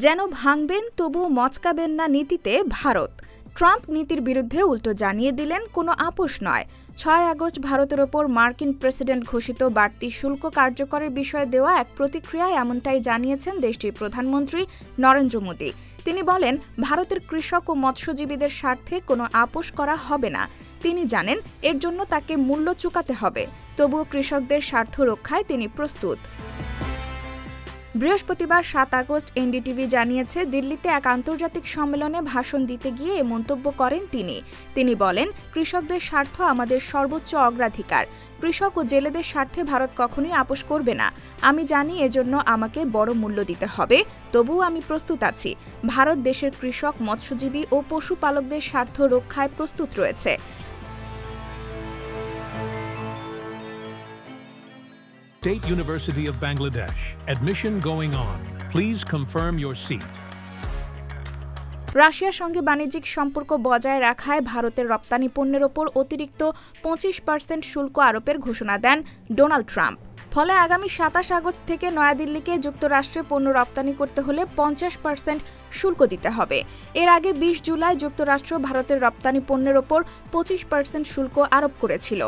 যেন ভাঙবেন তবুও মচকাবেন না নীতিতে ভারত। ট্রাম্প নীতির বিরুদ্ধে উল্টো জানিয়ে দিলেন, কোনো আপোষ নয়। ৬ আগস্ট ভারতের ওপর মার্কিন প্রেসিডেন্ট ঘোষিত বাড়তি শুল্ক কার্যকরের বিষয়ে দেওয়া এক প্রতিক্রিয়ায় এমনটাই জানিয়েছেন দেশটির প্রধানমন্ত্রী নরেন্দ্র মোদি। তিনি বলেন, ভারতের কৃষক ও মৎস্যজীবীদের স্বার্থে কোনো আপোষ করা হবে না। তিনি জানেন এর জন্য তাকে মূল্য চুকাতে হবে, তবুও কৃষকদের স্বার্থ রক্ষায় তিনি প্রস্তুত। বৃহস্পতিবার ৭ আগস্ট এনডিটিভি জানিয়েছে, দিল্লিতে এক আন্তর্জাতিক সম্মেলনে ভাষণ দিতে গিয়ে এ মন্তব্য করেন তিনি বলেন, কৃষকদের স্বার্থ আমাদের সর্বোচ্চ অগ্রাধিকার। কৃষক ও জেলেদের স্বার্থে ভারত কখনোই আপোষ করবে না। আমি জানি এজন্য আমাকে বড় মূল্য দিতে হবে, তবুও আমি প্রস্তুত আছি। ভারত দেশের কৃষক, মৎস্যজীবী ও পশুপালকদের স্বার্থ রক্ষায় প্রস্তুত রয়েছে। State University of Bangladesh. Admission going on. Please confirm your seat. রাশিয়ার সঙ্গে বাণিজ্যিক সম্পর্ক বজায় রাখায় ভারতের রপ্তানি পণ্যের ওপর অতিরিক্ত 25% শুল্ক আরোপের ঘোষণা দেন ডোনাল্ড ট্রাম্প। ফলে আগামী ২৭ আগস্ট থেকে নয়াদিল্লিকে যুক্তরাষ্ট্রে পণ্য রপ্তানি করতে হলে 50% শুল্ক দিতে হবে। এর আগে ২০ জুলাই যুক্তরাষ্ট্র ভারতের রপ্তানি পণ্যের ওপর 25% শুল্ক আরোপ করেছিল।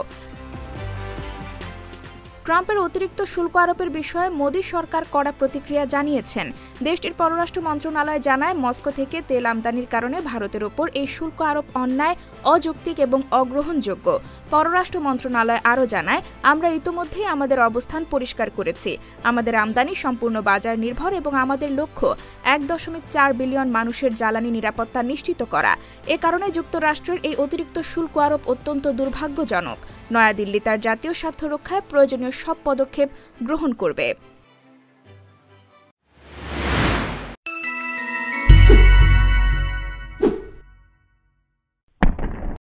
ট্রাম্পের অতিরিক্ত শুল্ক আরোপের বিষয়ে মোদি সরকার কড়া প্রতিক্রিয়া জানিয়েছেন। দেশটির পররাষ্ট্র মন্ত্রণালয় জানায়, মস্কো থেকে তেল আমদানির কারণে ভারতের ওপর এই শুল্ক আরোপ অন্যায়, অযৌক্তিক এবং অগ্রহণযোগ্য। পররাষ্ট্র মন্ত্রণালয় আরও জানায়, আমরা ইতোমধ্যেই আমাদের অবস্থান পরিষ্কার করেছি। আমাদের আমদানি সম্পূর্ণ বাজার নির্ভর এবং আমাদের লক্ষ্য ১.৪ বিলিয়ন মানুষের জ্বালানি নিরাপত্তা নিশ্চিত করা। এ কারণে যুক্তরাষ্ট্রের এই অতিরিক্ত শুল্ক আরোপ অত্যন্ত দুর্ভাগ্যজনক। নয়াদিল্লি তার জাতীয় স্বার্থ রক্ষায় প্রয়োজনীয় সব পদক্ষেপ গ্রহণ করবে।